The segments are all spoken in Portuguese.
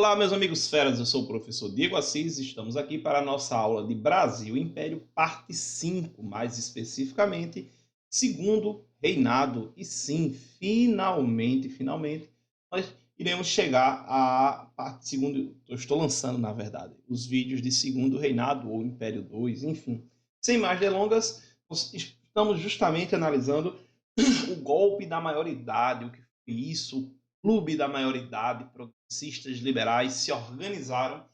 Olá, meus amigos feras, eu sou o professor Diego Assis, estamos aqui para a nossa aula de Brasil e Império, parte 5, mais especificamente, segundo reinado. E sim, finalmente, nós iremos chegar à parte segundo, eu estou lançando, na verdade, os vídeos de segundo reinado ou Império 2, enfim. Sem mais delongas, nós estamos justamente analisando o golpe da maioridade, o que foi isso, clube da maioridade, progressistas liberais se organizaram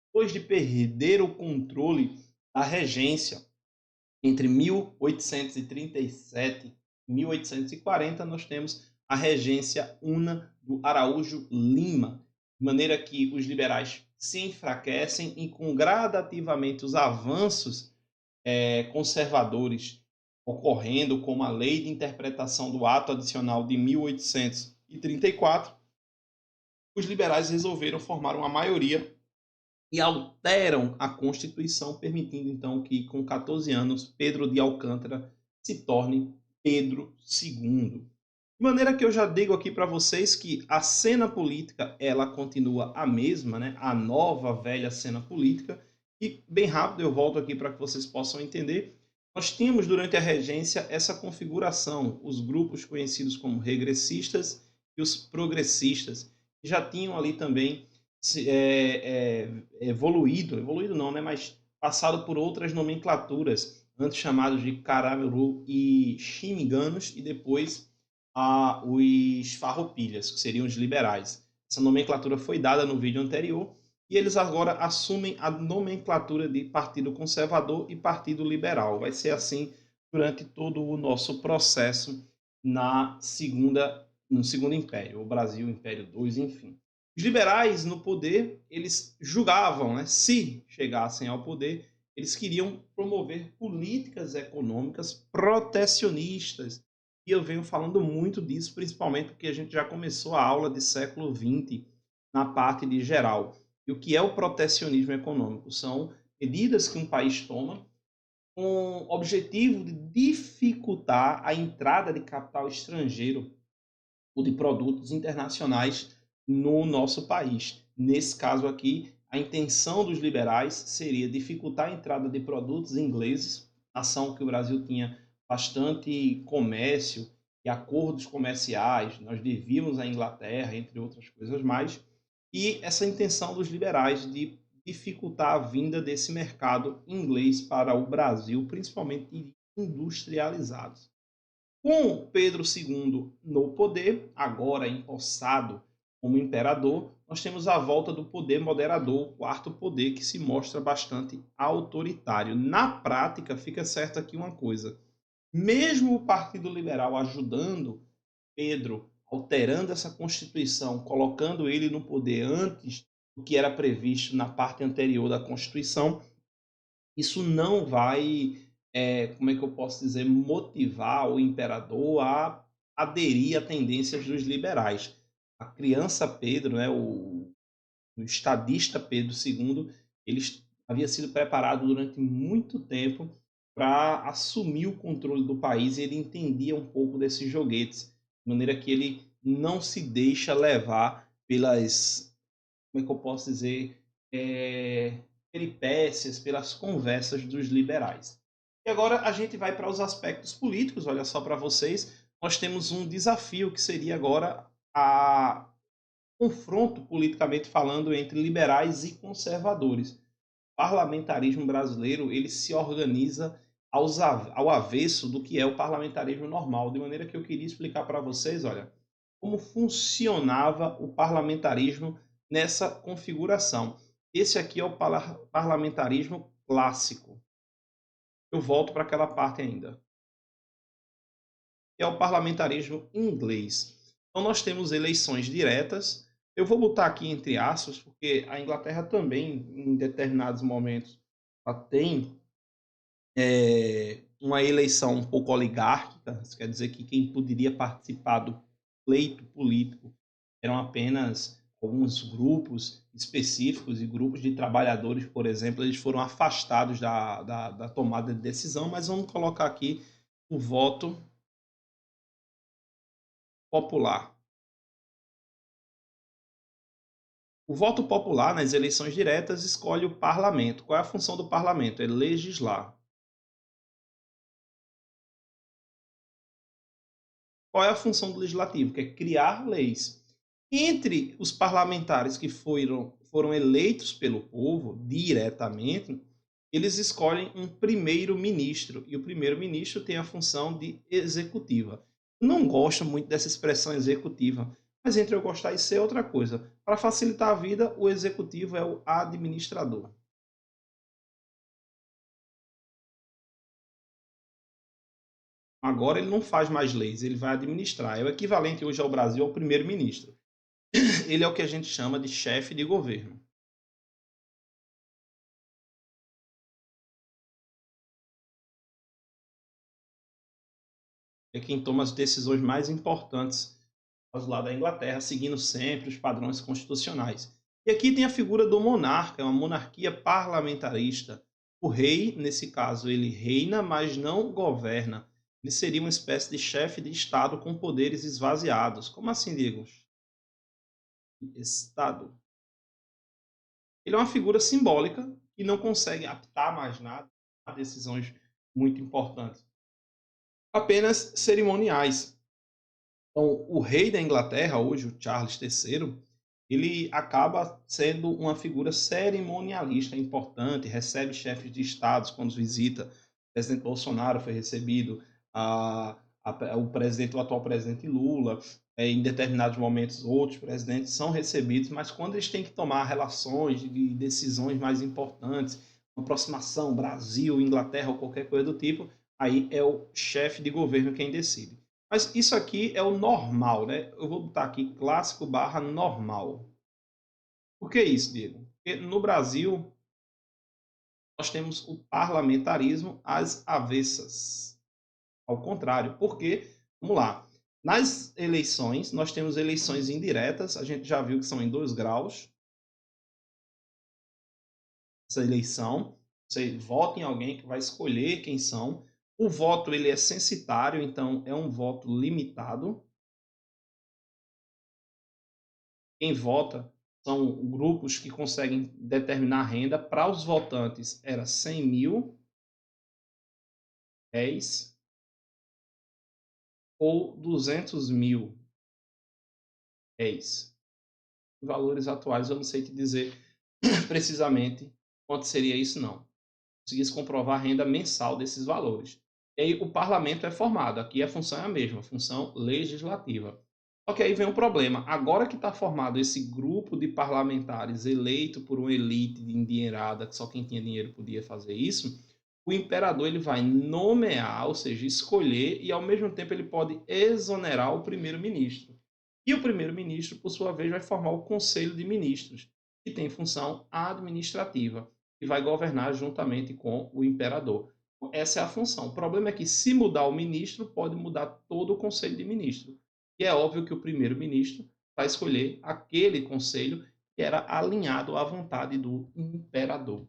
depois de perder o controle da regência entre 1837 e 1840. Nós temos a regência Una do Araújo Lima, de maneira que os liberais se enfraquecem e com gradativamente os avanços conservadores ocorrendo, como a Lei de Interpretação do Ato Adicional de 1834, os liberais resolveram formar uma maioria e alteram a Constituição, permitindo então que, com 14 anos, Pedro de Alcântara se torne Pedro II. De maneira que eu já digo aqui para vocês que a cena política ela continua a mesma, né? A nova velha cena política. E bem rápido eu volto aqui para que vocês possam entender. Nós tínhamos durante a regência essa configuração, os grupos conhecidos como regressistas e os progressistas, que já tinham ali também evoluído não, né? Mas passado por outras nomenclaturas, antes chamados de Caramuru e Xinganos, e depois os farroupilhas, que seriam os liberais. Essa nomenclatura foi dada no vídeo anterior e eles agora assumem a nomenclatura de Partido Conservador e Partido Liberal. Vai ser assim durante todo o nosso processo no Segundo Império, o Brasil, Império 2, enfim. Os liberais no poder, eles julgavam, né, se chegassem ao poder, eles queriam promover políticas econômicas protecionistas, e eu venho falando muito disso, principalmente porque a gente já começou a aula de século XX na parte de geral. E o que é o protecionismo econômico? São medidas que um país toma com o objetivo de dificultar a entrada de capital estrangeiro ou de produtos internacionais no nosso país. Nesse caso aqui, a intenção dos liberais seria dificultar a entrada de produtos ingleses, ação que o Brasil tinha bastante comércio e acordos comerciais, nós devíamos à Inglaterra, entre outras coisas mais, e essa intenção dos liberais de dificultar a vinda desse mercado inglês para o Brasil, principalmente industrializados. Com Pedro II no poder, agora empossado como imperador, nós temos a volta do poder moderador, o quarto poder, que se mostra bastante autoritário. Na prática, fica certo aqui uma coisa: mesmo o Partido Liberal ajudando Pedro, alterando essa Constituição, colocando ele no poder antes do que era previsto na parte anterior da Constituição, isso não vai, como é que eu posso dizer, motivar o imperador a aderir a tendências dos liberais. A criança Pedro, né, o estadista Pedro II, ele havia sido preparado durante muito tempo para assumir o controle do país e ele entendia um pouco desses joguetes, de maneira que ele não se deixa levar pelas, como é que eu posso dizer, peripécias, pelas conversas dos liberais. E agora a gente vai para os aspectos políticos, olha só para vocês, nós temos um desafio que seria agora a confronto politicamente falando entre liberais e conservadores. O parlamentarismo brasileiro ele se organiza ao avesso do que é o parlamentarismo normal, de maneira que eu queria explicar para vocês, olha, como funcionava o parlamentarismo nessa configuração. Esse aqui é o parlamentarismo clássico. Eu volto para aquela parte ainda. É o parlamentarismo inglês. Então nós temos eleições diretas. Eu vou botar aqui entre aspas, porque a Inglaterra também, em determinados momentos, ela tem uma eleição um pouco oligárquica. Isso quer dizer que quem poderia participar do pleito político eram apenas alguns grupos específicos e grupos de trabalhadores, por exemplo, eles foram afastados da tomada de decisão, mas vamos colocar aqui o voto popular. O voto popular nas eleições diretas escolhe o parlamento. Qual é a função do parlamento? É legislar. Qual é a função do legislativo? Que é criar leis. Entre os parlamentares que foram eleitos pelo povo diretamente, eles escolhem um primeiro-ministro. E o primeiro-ministro tem a função de executiva. Não gosto muito dessa expressão executiva, mas entre eu gostar e ser outra coisa. Para facilitar a vida, o executivo é o administrador. Agora ele não faz mais leis, ele vai administrar. É o equivalente hoje ao Brasil ao primeiro-ministro. Ele é o que a gente chama de chefe de governo. É quem toma as decisões mais importantes lá da Inglaterra, seguindo sempre os padrões constitucionais. E aqui tem a figura do monarca, é uma monarquia parlamentarista. O rei, nesse caso, ele reina, mas não governa. Ele seria uma espécie de chefe de Estado com poderes esvaziados. Como assim, Diego? Estado. Ele é uma figura simbólica que não consegue apitar mais nada a decisões muito importantes, apenas cerimoniais. Então, o rei da Inglaterra, hoje, o Charles III, ele acaba sendo uma figura cerimonialista importante, recebe chefes de estados quando visita. O presidente Bolsonaro foi recebido, o atual presidente Lula, em determinados momentos outros presidentes são recebidos, mas quando eles têm que tomar relações de decisões mais importantes, uma aproximação Brasil, Inglaterra ou qualquer coisa do tipo, aí é o chefe de governo quem decide. Mas isso aqui é o normal, né? Eu vou botar aqui clássico barra normal. Por que isso, Diego? Porque no Brasil nós temos o parlamentarismo às avessas. Ao contrário, porque, vamos lá, nas eleições, nós temos eleições indiretas, a gente já viu que são em 2 graus. Essa eleição, você vota em alguém que vai escolher quem são. O voto ele é censitário, então é um voto limitado. Quem vota são grupos que conseguem determinar renda. Para os votantes era 100 mil réis ou 200 mil réis. Em valores atuais eu não sei te dizer precisamente quanto seria isso não. Conseguisse comprovar a renda mensal desses valores. E aí o parlamento é formado. Aqui a função é a mesma, a função legislativa. Só que aí vem um problema. Agora que está formado esse grupo de parlamentares eleito por uma elite endinheirada, que só quem tinha dinheiro podia fazer isso, o imperador ele vai nomear, ou seja, escolher, e ao mesmo tempo ele pode exonerar o primeiro-ministro. E o primeiro-ministro, por sua vez, vai formar o conselho de ministros, que tem função administrativa, e vai governar juntamente com o imperador. Essa é a função. O problema é que, se mudar o ministro, pode mudar todo o conselho de ministros. E é óbvio que o primeiro-ministro vai escolher aquele conselho que era alinhado à vontade do imperador.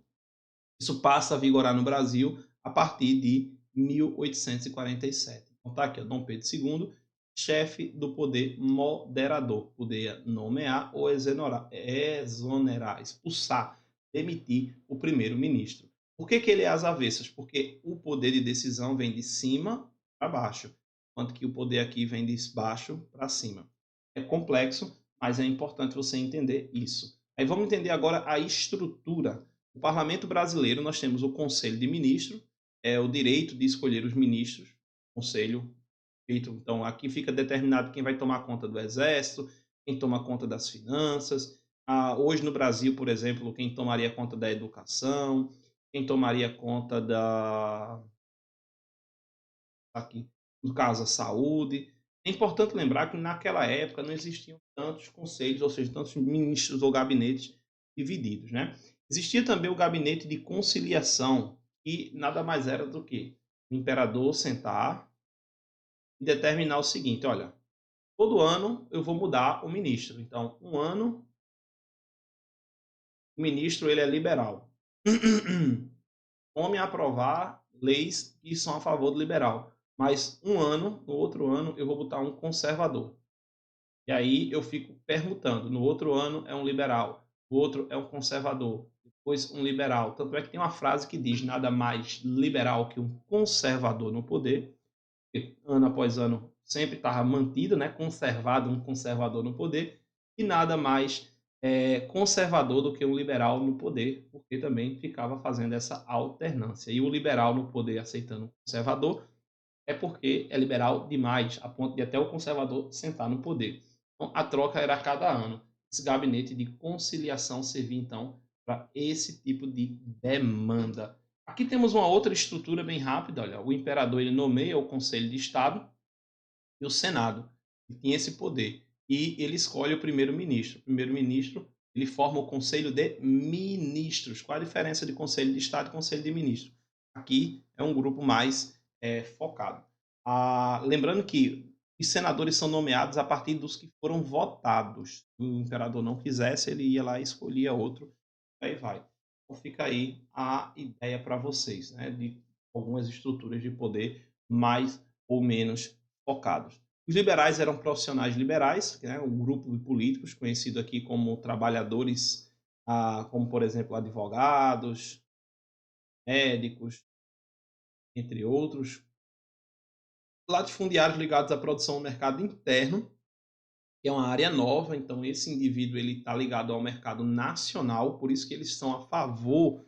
Isso passa a vigorar no Brasil a partir de 1847. Então tá aqui, Dom Pedro II, chefe do poder moderador. Poderia nomear ou exonerar, expulsar, demitir o primeiro-ministro. Por que ele é às avessas? Porque o poder de decisão vem de cima para baixo, enquanto que o poder aqui vem de baixo para cima. É complexo, mas é importante você entender isso. Aí vamos entender agora a estrutura. No Parlamento brasileiro, nós temos o Conselho de Ministros, é o direito de escolher os ministros, conselho feito. Então, aqui fica determinado quem vai tomar conta do Exército, quem toma conta das finanças. Hoje no Brasil, por exemplo, quem tomaria conta da educação, quem tomaria conta aqui, no caso, a saúde. É importante lembrar que naquela época não existiam tantos conselhos, ou seja, tantos ministros ou gabinetes divididos, né? Existia também o gabinete de conciliação, que nada mais era do que o imperador sentar e determinar o seguinte: olha, todo ano eu vou mudar o ministro. Então, um ano o ministro ele é liberal. Tome a aprovar leis que são a favor do liberal. Mas um ano, no outro ano, eu vou botar um conservador. E aí eu fico permutando. No outro ano é um liberal. o outro é um conservador, depois um liberal. Tanto é que tem uma frase que diz nada mais liberal que um conservador no poder, que ano após ano sempre estava mantido, né, conservado um conservador no poder, e nada mais conservador do que um liberal no poder, porque também ficava fazendo essa alternância. E o liberal no poder aceitando o conservador é porque é liberal demais, a ponto de até o conservador sentar no poder. Então, a troca era a cada ano. Esse gabinete de conciliação servia, então, para esse tipo de demanda. Aqui temos uma outra estrutura bem rápida. Olha, o imperador ele nomeia o Conselho de Estado e o Senado, que tinha esse poder. E ele escolhe o primeiro-ministro. O primeiro-ministro ele forma o Conselho de Ministros. Qual a diferença de Conselho de Estado e Conselho de Ministros? Aqui é um grupo mais focado. Lembrando que os senadores são nomeados a partir dos que foram votados. Se o imperador não quisesse, ele ia lá e escolhia outro. Aí vai. Então fica aí a ideia para vocês, né, de algumas estruturas de poder mais ou menos focados. Os liberais eram profissionais liberais, né, um grupo de políticos conhecido aqui como trabalhadores, como por exemplo advogados, médicos, entre outros. Latifundiários ligados à produção no mercado interno, que é uma área nova, então esse indivíduo ele está ligado ao mercado nacional, por isso que eles são a favor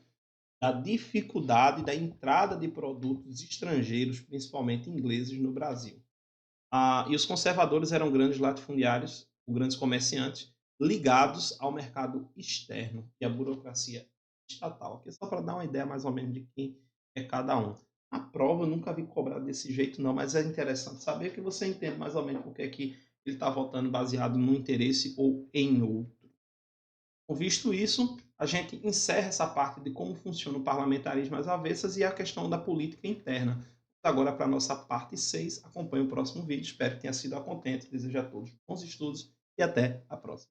da dificuldade da entrada de produtos estrangeiros, principalmente ingleses, no Brasil. E os conservadores eram grandes latifundiários, grandes comerciantes, ligados ao mercado externo e à burocracia estatal. Aqui é só para dar uma ideia mais ou menos de quem é cada um. A prova eu nunca vi cobrado desse jeito não, mas é interessante saber que você entende mais ou menos porque é que ele está votando baseado no interesse ou em outro. Visto isso, a gente encerra essa parte de como funciona o parlamentarismo às avessas e a questão da política interna. Agora, para a nossa parte 6, acompanhe o próximo vídeo. Espero que tenha sido a contento. Desejo a todos bons estudos e até a próxima.